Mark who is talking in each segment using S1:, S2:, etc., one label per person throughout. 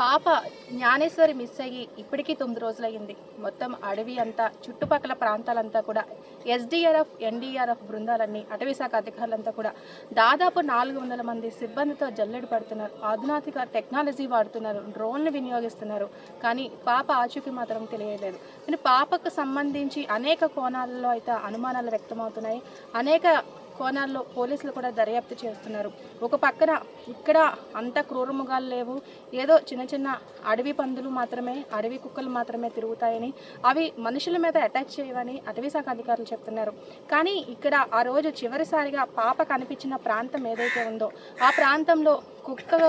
S1: పాప జ్ఞానేశ్వరి మిస్ అయ్యి ఇప్పటికీ 9 రోజులయ్యింది. మొత్తం అడవి అంతా, చుట్టుపక్కల ప్రాంతాలంతా కూడా ఎస్డీఆర్ఎఫ్, ఎన్డీఆర్ఎఫ్ బృందాలన్నీ, అటవీ శాఖ అధికారులంతా కూడా దాదాపు 400 మంది సిబ్బందితో జల్లెడ పడుతున్నారు. ఆధునాతిక టెక్నాలజీ వాడుతున్నారు, డ్రోన్లు వినియోగిస్తున్నారు. కానీ పాప ఆచూకీ మాత్రం తెలియలేదు. కానీ పాపకు సంబంధించి అనేక కోణాలలో అయితే అనుమానాలు వ్యక్తమవుతున్నాయి. అనేక కోణాల్లో పోలీసులు కూడా దర్యాప్తు చేస్తున్నారు. ఒక పక్కన ఇక్కడ అంత క్రూరముగాలు లేవు, ఏదో చిన్న చిన్న అడవి పందులు మాత్రమే, అడవి కుక్కలు మాత్రమే తిరుగుతాయని, అవి మనుషుల మీద అటాక్ చేయవని అటవీ శాఖ అధికారులు చెప్తున్నారు. కానీ ఇక్కడ ఆ రోజు చివరిసారిగా పాప కనిపించిన ప్రాంతం ఏదైతే ఉందో ఆ ప్రాంతంలో కుక్కకు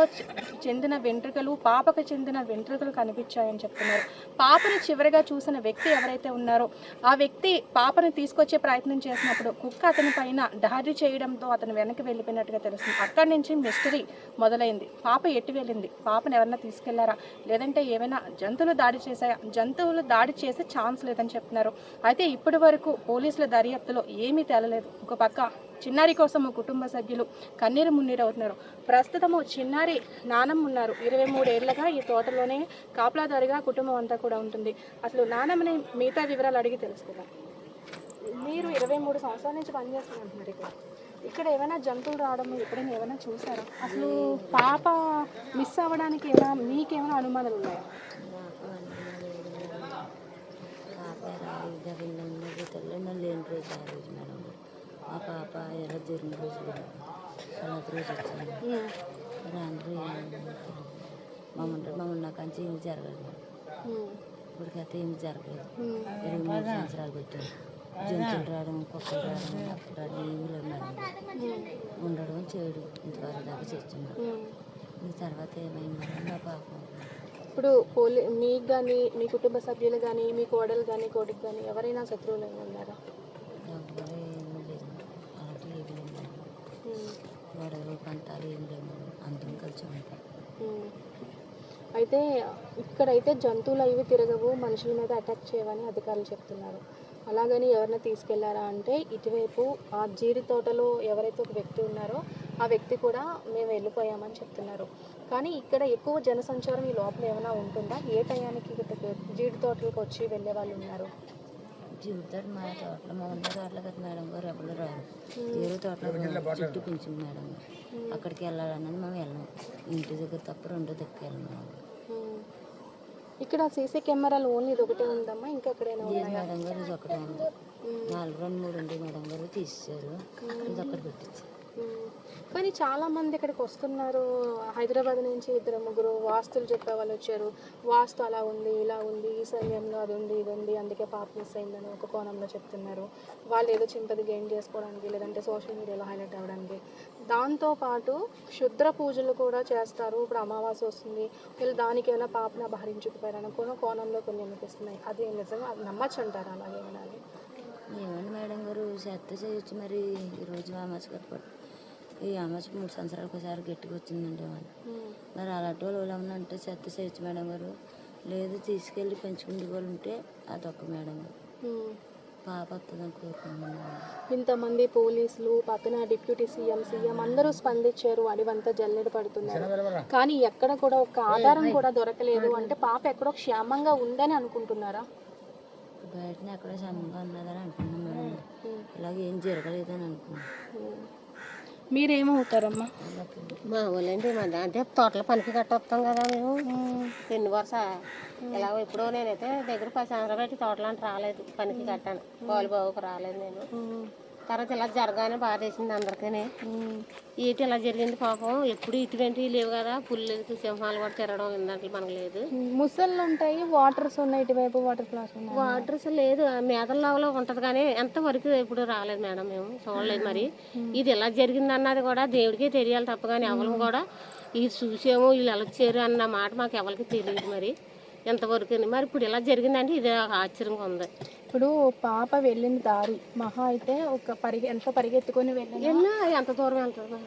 S1: చెందిన వెంట్రుకలు, పాపకు చెందిన వెంట్రుకలు కనిపించాయని చెప్తున్నారు. పాపను చివరిగా చూసిన వ్యక్తి ఎవరైతే ఉన్నారో ఆ వ్యక్తి పాపను తీసుకొచ్చే ప్రయత్నం చేసినప్పుడు కుక్క అతని పైన దాడి చేయడంతో అతను వెనక్కి వెళ్ళిపోయినట్టుగా తెలుస్తుంది. అక్కడి నుంచి మిస్టరీ మొదలైంది. పాప ఎటు వెళ్ళింది, పాపను ఎవరన్నా తీసుకెళ్లారా, లేదంటే ఏమైనా జంతువులు దాడి చేశాయా? జంతువులు దాడి చేసే ఛాన్స్ లేదని చెప్తున్నారు. అయితే ఇప్పటి వరకు పోలీసుల దర్యాప్తులో ఏమీ తేలలేదు. ఒక పక్క చిన్నారి కోసం కుటుంబ సభ్యులు కన్నీరు మున్నీరు అవుతున్నారు. ప్రస్తుతము చిన్నారి నానమ్మ ఉన్నారు. 23 ఏళ్లుగా ఈ తోటలోనే కాపలాదారిగా కుటుంబం అంతా కూడా ఉంటుంది. అసలు నానమ్మని మిగతా వివరాలు అడిగి తెలుసుకుందాం. మీరు 23 సంవత్సరాల నుంచి పనిచేస్తున్నారు ఇక్కడ ఏమైనా జంతువులు రావడం ఎప్పుడైనా ఏమైనా చూసారా? అసలు పాప మిస్ అవ్వడానికి ఏమైనా మీకేమైనా అనుమానాలు ఉన్నాయా?
S2: ఆ పాప ఎలా జరిగిన రోజు తర్వాత రోజు వచ్చింది రాండ్రి మమ్మల్ని నాకు అంచి ఏమి జరగలేదు. ఇప్పటికైతే ఏమి జరగలేదు. 23 సంవత్సరాలు పెట్టారు. జంతువులు రావడం, కుక్కలు రావడం, అక్కడ ఏమి లేదు మేడం. ఉండడం చేయడం ఇంతవరకు దాకా చేస్తున్నాం. ఈ తర్వాత ఏమైంది నా పాపం.
S1: ఇప్పుడు మీకు కానీ, మీ కుటుంబ సభ్యులు కానీ, మీ కోడలు కానీ, కొడుకు కానీ ఎవరైనా శత్రువులు ఉన్నారా?
S2: ఎవరు ఏమీ లేదు, అలాంటి ఏమి లేదు. గొడవలు పంతాలు ఏమి లేవు, అందరం కలిసి ఉంటాం.
S1: అయితే ఇక్కడైతే జంతువులు అవి తిరగవు, మనుషుల మీద అటాక్ చేయవని అధికారులు చెప్తున్నారు. అలాగని ఎవరైనా తీసుకెళ్లారా అంటే ఇటువైపు ఆ జీడి తోటలో ఎవరైతే ఒక వ్యక్తి ఉన్నారో ఆ వ్యక్తి కూడా మేము వెళ్ళిపోయామని చెప్తున్నారు. కానీ ఇక్కడ ఎక్కువ జనసంచారం ఈ లోపల ఏమైనా ఉంటుందా? ఏ టయానికి జీడి తోటలకు వచ్చి వెళ్ళే వాళ్ళు ఉన్నారు?
S2: జీడి తోట మా తోటలో మా ఉన్న తోటలో కదా మేడం గారు ఎవరు రారు. ఏదో తోటలో చుట్టూ పెంచింది మేడం గారు. అక్కడికి వెళ్ళాలన్నది మేము వెళ్ళాం. ఇంటి దగ్గర తప్ప రెండో దగ్గరికి వెళ్ళాం మేడం.
S1: ఇక్కడ సీసీ కెమెరాలు ఓన్లీ ఇది ఒకటే ఉందమ్మా, ఇంకా ఎక్కడైనా
S2: మేడం గారు ఇది ఒకటే ఉంది. 2 ఉండే మేడం గారు తీసేశారు, ఇది ఒక్కటి పెట్టించారు.
S1: కానీ చాలామంది ఇక్కడికి వస్తున్నారు. హైదరాబాద్ నుంచి 2-3 వాస్తులు చెప్పే వాళ్ళు వచ్చారు. వాస్తు అలా ఉంది, ఇలా ఉంది, ఈ సమయంలో అది ఉంది, ఇది ఉంది, అందుకే పాప మిస్ అయిందని ఒక కోణంలో చెప్తున్నారు. వాళ్ళు ఏదో చింపది గెయిన్ చేసుకోవడానికి, లేదంటే సోషల్ మీడియాలో హైలైట్ అవ్వడానికి. దాంతోపాటు క్షుద్ర పూజలు కూడా చేస్తారు. ఇప్పుడు అమావాస్య వస్తుంది, వీళ్ళు దానికి ఏమైనా పాపను అపహరించుకుపోయారని కూడా కోణంలో కొన్ని అనిపిస్తున్నాయి. అది నిజంగా అది నమ్మచ్చు అంటారు? అలాగే వినాలి
S2: ఏమండి మేడం గారు, చెత్త చేయొచ్చు. మరి ఈరోజు అమావాస్య కట్టుకోవడం, ఈ అమావాస్య 3 సంవత్సరాలకు ఒకసారి గట్టిగా వచ్చిందండి వాళ్ళు. మరి అలాంటి వాళ్ళు ఏమన్నా చెత్త చేయొచ్చు మేడం గారు. లేదు తీసుకెళ్ళి పెంచుకునే వాళ్ళు ఉంటే అదొక మేడం గారు. పాప వస్తుందని కోరుకుంటున్నాను.
S1: ఇంతమంది పోలీసులు, పక్కన డిప్యూటీ సీఎం అందరూ స్పందించారు. అడివంతా జల్లెడ పడుతున్నారు. కానీ ఎక్కడ కూడా ఒక ఆధారం కూడా దొరకలేదు. అంటే పాప ఎక్కడో క్షేమంగా ఉందని అనుకుంటున్నారా?
S2: బయటనే ఎక్కడో క్షేమంగా ఉన్నదని అనుకున్నాం మేడం. ఇలాగ ఏం జరగలేదని అనుకున్నాం.
S1: మీరేమవుతారమ్మా?
S3: మా ఊళ్ళండి అంటే తోటల పనికి కట్టొస్తాం కదా మేము. ఎన్ని వరుస ఇలా ఎప్పుడో నేనైతే దగ్గర 10 సంవత్సరాలు పెట్టి తోటలాంటి రాలేదు, పనికి కట్టాను. పాలు బాబుకు రాలేదు నేను. తర్వాత ఇలా జరగానే బాధ వేసింది అందరికీ. ఏంటి ఇలా జరిగింది పాపం. ఎప్పుడు ఇటువంటివి లేవు కదా, పుల్లు సింహాలు కూడా తిరగడం ఇందాక మనకు లేదు.
S1: ముసళ్ళు ఉంటాయి, వాటర్స్ ఉన్నాయి, ఇటువైపు వాటర్ ఫ్లాస్ ఉన్నాయి.
S3: వాటర్స్ లేదు, మేదల్లో ఉంటుంది కానీ ఎంతవరకు ఎప్పుడు రాలేదు మేడం, మేము చూడలేదు. మరి ఇది ఎలా జరిగింది అన్నది కూడా దేవుడికే తెలియాలి తప్ప కానీ ఎవరు కూడా ఇది చూసాము వీళ్ళు ఎలా వచ్చారు అన్న మాట మాకు ఎవరికి తెలియదు. మరి ఎంతవరకు మరి ఇప్పుడు ఇలా జరిగిందంటే ఇది ఆశ్చర్యంగా ఉంది.
S1: ఇప్పుడు పాప వెళ్ళిన దారి మహా అయితే ఒక ఎంత పరిగెత్తుకొని
S3: వెళ్ళినా ఎంత దూరం వెళ్తుంది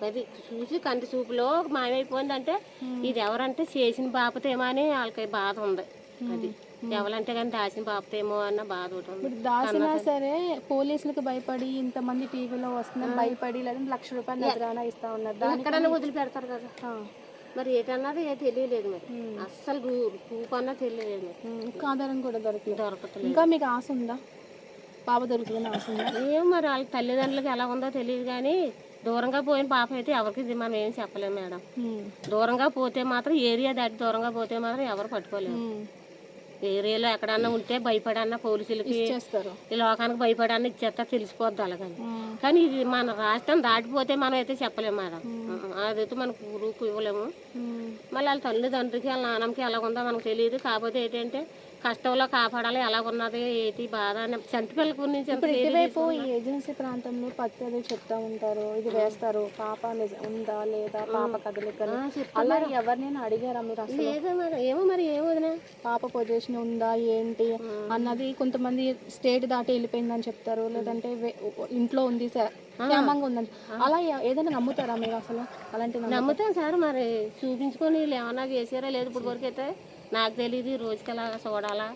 S3: అది చూసి కంటి చూపులో మాయమైపోయిందంటే ఇది ఎవరంటే చేసిన బాపతేమో అని వాళ్ళకి బాధ ఉంది. అది ఎవరంటే కానీ దాచిన బాపతేమో అన్న బాధ ఉంటుంది.
S1: దాచినా సరే పోలీసులకు భయపడి ఇంతమంది టీవీలో వస్తున్నారు భయపడి, లేదంటే ₹1,00,000 నజరానా ఇస్తా ఉన్నారు.
S3: ఎక్కడైనా వదిలిపెడతారు కదా. మరి ఏటన్నది తెలియలేదు మరి అస్సలు రూపు అన్నా తెలియలేదు మరి
S1: ఇంకా ఆధారం కూడా దొరకలేదు.
S3: దొరకట్లేదు.
S1: ఇంకా మీకు ఆశ ఉందా పాప దొరుకుతుందని ఆశ ఉందా?
S3: ఏం మరి వాళ్ళ తల్లిదండ్రులకి ఎలా ఉందో తెలియదు కానీ దూరంగా పోయిన పాప అయితే ఎవరికి మనం ఏం చెప్పలేము మేడం. దూరంగా పోతే మాత్రం ఏరియా దాటి దూరంగా పోతే మాత్రం ఎవరు పట్టుకోలేము. ఏరియాలో ఎక్కడన్నా ఉంటే భయపడన్నా పోలీసులకి
S1: చేస్తారు.
S3: ఈ లోకానికి భయపడన్నా ఇచ్చేస్తా తెలిసిపోద్ది అలాగని. కానీ ఇది మన రాష్ట్రం దాటిపోతే మనం అయితే చెప్పలేము మేడం. అదైతే మనకు రూపు ఇవ్వలేము. మళ్ళీ వాళ్ళ తల్లిదండ్రులకి వాళ్ళ నాన్నకి ఎలా ఉందో మనకు తెలియదు. కాకపోతే ఏంటంటే కష్టంలో కాపాడాలి, ఎలాగున్నది ఏంటి బాధ అని చంటి పిల్లల గురించి
S1: ఇప్పుడు ఇటువైపు ఈ ఏజెన్సీ ప్రాంతంలో పత్తి అది చెప్తా ఉంటారు, ఇది వేస్తారు, పాప ఉందా లేదా, పాప కదలికలు అలా ఎవరినైనా అడిగారా మీరు అసలు?
S3: లేదో మరి ఏమో మరి ఏమో వదినా.
S1: పాప పొజిషన్ ఉందా ఏంటి అన్నది కొంతమంది స్టేట్ దాటి వెళ్ళిపోయిందని చెప్తారు, లేదంటే ఇంట్లో ఉంది క్షేమంగా ఉందని అలా ఏదైనా నమ్ముతారా మీరు అసలు? అలాంటి
S3: నమ్ముతాం సార్. మరి చూపించుకొని వీళ్ళు ఏమన్నా చేసారా లేదు ఇప్పుడు వరకు అయితే నాకు తెలియదు. రోజుకి అలా చూడాలా,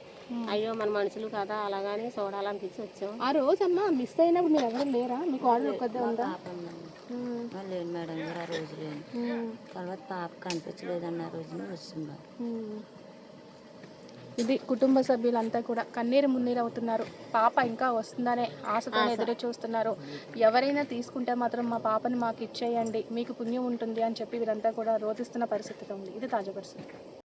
S3: అయ్యో మన మనుషులు కదా అలాగని చూడాలనిపించి వచ్చాం.
S1: ఆ రోజు అమ్మ మిస్ అయినప్పుడు మీరు ఎవరు లేరా? మీకు ఆర్డర్ ఒక్కదే ఉందా?
S2: లేదు మేడం గారు ఆ రోజు లేదు. తర్వాత పాప కనిపించలేదన్న రోజున వస్తున్నారు.
S1: ఇది కుటుంబ సభ్యులంతా కూడా కన్నీరు మున్నీరు అవుతున్నారు. పాప ఇంకా వస్తుందనే ఆశతో ఎదురు చూస్తున్నారు. ఎవరైనా తీసుకుంటే మాత్రం మా పాపని మాకు ఇచ్చేయండి, మీకు పుణ్యం ఉంటుంది అని చెప్పి వీరంతా కూడా రోధిస్తున్న పరిస్థితిలో ఉంది. ఇది తాజా పరిస్థితి.